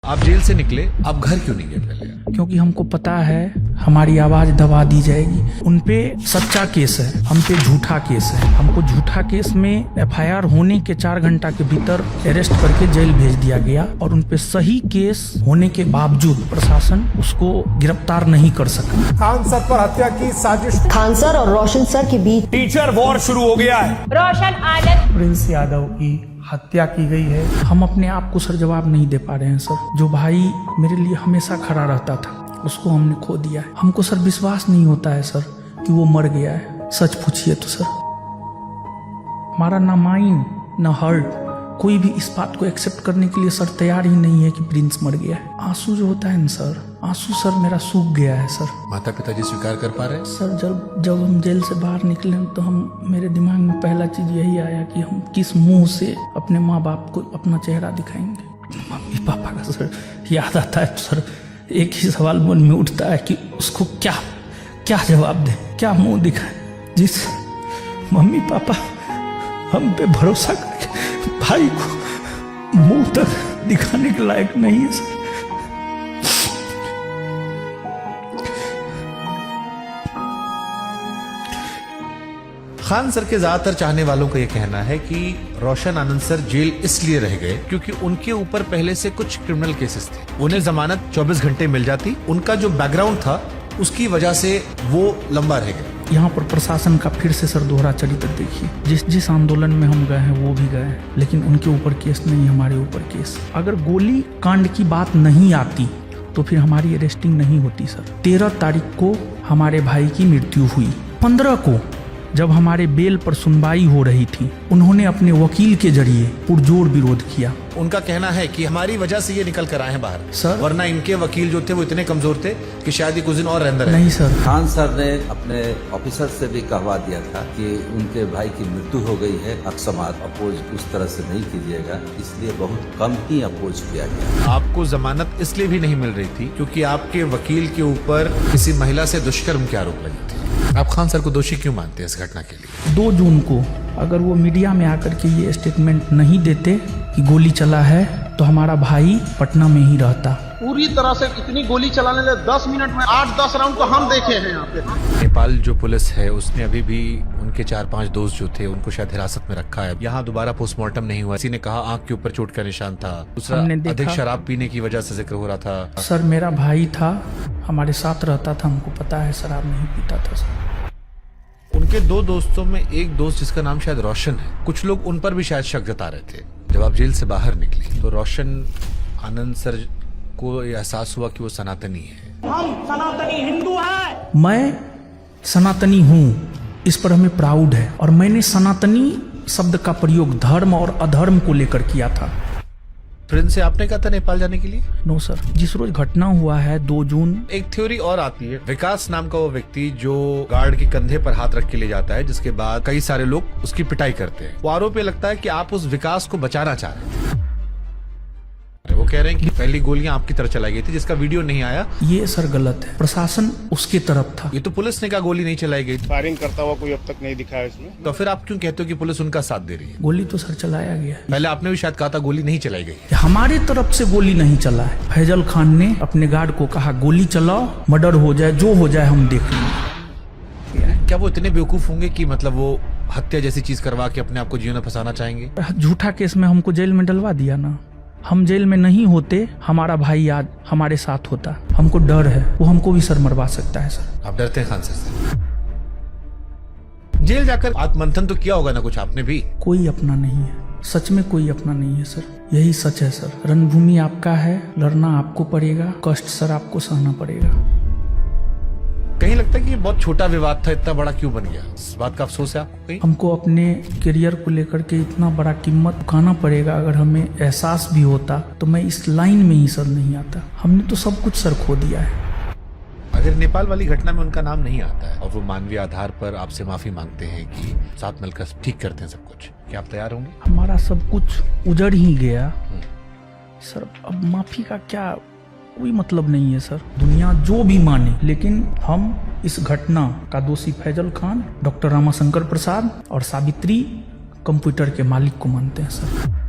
आप जेल से निकले, आप घर क्यों नहीं गए पहले? क्योंकि हमको पता है हमारी आवाज दबा दी जाएगी। उनपे सच्चा केस है, हम पे झूठा केस है। हमको झूठा केस में एफआईआर होने के 4 घंटा के भीतर अरेस्ट करके जेल भेज दिया गया और उनपे सही केस होने के बावजूद प्रशासन उसको गिरफ्तार नहीं कर सका। खान सर पर हत्या की साजिश, खान सर और रोशन सर के बीच टीचर वॉर शुरू हो गया है। रोशन आनंद प्रिंस यादव की हत्या की गई है। हम अपने आप को सर जवाब नहीं दे पा रहे हैं सर। जो भाई मेरे लिए हमेशा खड़ा रहता था उसको हमने खो दिया है। हमको सर विश्वास नहीं होता है सर कि वो मर गया है। सच पूछिए तो सर हमारा ना माइंड ना हर्ट कोई भी इस बात को एक्सेप्ट करने के लिए सर तैयार ही नहीं है कि प्रिंस मर गया है। आंसू जो होता है ना सर, आंसू सर मेरा सूख गया है सर। माता पिताजी स्वीकार कर पा रहे हैं? सर जब हम जेल से बाहर निकले तो मेरे दिमाग में पहला चीज यही आया कि हम किस मुंह से अपने माँ बाप को अपना चेहरा दिखाएंगे। मम्मी पापा का सर याद आता है तो सर एक ही सवाल मन में उठता है कि उसको क्या जवाब दें, क्या मुंह दिखाएं। जिस मम्मी पापा हम पे भरोसा करके भाई को मुंह तक दिखाने के लायक नहीं है सर। खान सर के ज्यादातर चाहने वालों का यह कहना है कि रोशन आनंद सर जेल इसलिए रह गए क्योंकि उनके ऊपर पहले से कुछ क्रिमिनल केसेस थे। उन्हें जमानत 24 घंटे मिल जाती, उनका जो बैकग्राउंड था उसकी वजह से वो लंबा रह गए। यहाँ पर प्रशासन का फिर से सर दोहरा चरित्र देखिए। जिस आंदोलन में हम गए हैं वो भी गए हैं, लेकिन उनके ऊपर केस नहीं, हमारे ऊपर केस। अगर गोली कांड की बात नहीं आती तो फिर हमारी अरेस्टिंग नहीं होती सर। 13 तारीख को हमारे भाई की मृत्यु हुई। 15 को जब हमारे बेल पर सुनवाई हो रही थी उन्होंने अपने वकील के जरिए पुरजोर विरोध किया। उनका कहना है कि हमारी वजह से ये निकल कर आए हैं बाहर सर, वरना इनके वकील जो थे वो इतने कमजोर थे कि शायद ये कुछ दिन और रहते नहीं सर। खान सर ने अपने ऑफिसर से भी कहवा दिया था कि उनके भाई की मृत्यु हो गई है, अकस्मात अपोज उस तरह से नहीं कीजिएगा, इसलिए बहुत कम ही अपोज किया गया। आपको जमानत इसलिए भी नहीं मिल रही थी क्योंकि आपके वकील के ऊपर किसी महिला से दुष्कर्म के आरोप लगे थे। आप खान सर को दोषी क्यों मानते हैं इस घटना के लिए? 2 जून को अगर वो मीडिया में आकर के ये स्टेटमेंट नहीं देते कि गोली चला है तो हमारा भाई पटना में ही रहता। पूरी तरह से इतनी गोली चलाने लगे 10 मिनट में 8-10 राउंड तो हम देखे हैं यहाँ पे। नेपाल जो पुलिस है उसने अभी भी उनके 4-5 दोस्त जो थे उनको शायद हिरासत में रखा है। यहाँ दोबारा पोस्टमार्टम नहीं हुआ। किसी ने कहा आंख के ऊपर चोट का निशान था। दूसरा अधिक शराब पीने की वजह से जिक्र हो रहा था। सर मेरा भाई था, हमारे साथ रहता था, हमको पता है शराब नहीं पीता था सर। उनके 2 दोस्तों में एक दोस्त जिसका नाम शायद रोशन है, कुछ लोग उन पर भी शायद शक जता रहे थे। जब आप जेल से बाहर निकली तो रोशन आनंद सर को एहसास हुआ कि वो सनातनी है। हम सनातनी हिंदू हैं। मैं सनातनी हूँ, इस पर हमें प्राउड है। और मैंने सनातनी शब्द का प्रयोग धर्म और अधर्म को लेकर किया था। प्रिंस से आपने कहा था नेपाल जाने के लिए? No sir. जिस रोज घटना हुआ है 2 जून, एक थ्योरी और आती है। विकास नाम का वो व्यक्ति जो गार्ड के कंधे पर हाथ रख के ले जाता है, जिसके बाद कई सारे लोग उसकी पिटाई करते हैं। वो आरोप लगता है कि आप उस विकास को बचाना चाह रहे थे। वो कह रहे हैं कि पहली गोलियां आपकी तरफ चलाई गई थी जिसका वीडियो नहीं आया। ये सर गलत है। प्रशासन उसके तरफ था। ये तो पुलिस ने कहा गोली नहीं चलाई गई। फायरिंग करता हुआ कोई अब तक नहीं दिखा है इसमें। तो फिर आप क्यों कहते हो कि पुलिस उनका साथ दे रही है? गोली तो सर चलाया गया। पहले आपने भी शायद कहा था गोली नहीं चलाई गई। हमारे तरफ से गोली नहीं चला है। फैजल खान ने अपने गार्ड को कहा गोली चलाओ, मर्डर हो जाए, जो हो जाए हम देख लेंगे। क्या वो इतने बेवकूफ होंगे कि मतलब वो हत्या जैसी चीज करवा के अपने आप को जीवन में फंसाना चाहेंगे? झूठा केस में हमको जेल में डलवा दिया ना। हम जेल में नहीं होते, हमारा भाई आज हमारे साथ होता। हमको डर है, वो हमको भी सर मरवा सकता है सर। आप डरते हैं खान सर से? जेल जाकर आत्ममंथन तो किया होगा ना कुछ आपने भी? कोई अपना नहीं है, सच में कोई अपना नहीं है सर। यही सच है सर। रणभूमि आपका है, लड़ना आपको पड़ेगा, कष्ट सर आपको सहना पड़ेगा। कहीं लगता है कि ये बहुत छोटा विवाद था, इतना बड़ा क्यों बन गया? इस बात का अफसोस है आपको कहीं? हमको अपने करियर को लेकर के इतना बड़ा कीमत चुकाना पड़ेगा। अगर हमें एहसास भी होता तो मैं इस लाइन में ही सर नहीं आता। हमने तो सब कुछ सर खो दिया है। अगर नेपाल वाली घटना में उनका नाम नहीं आता है और वो मानवीय आधार पर आपसे माफी मांगते हैं कि साथ मिलकर ठीक करते हैं सब कुछ, क्या आप तैयार होंगे? हमारा सब कुछ उजड़ ही गया सर। अब माफी का क्या कोई मतलब नहीं है सर। दुनिया जो भी माने, लेकिन हम इस घटना का दोषी फैजल खान, डॉक्टर रामाशंकर प्रसाद और सावित्री कंप्यूटर के मालिक को मानते हैं सर।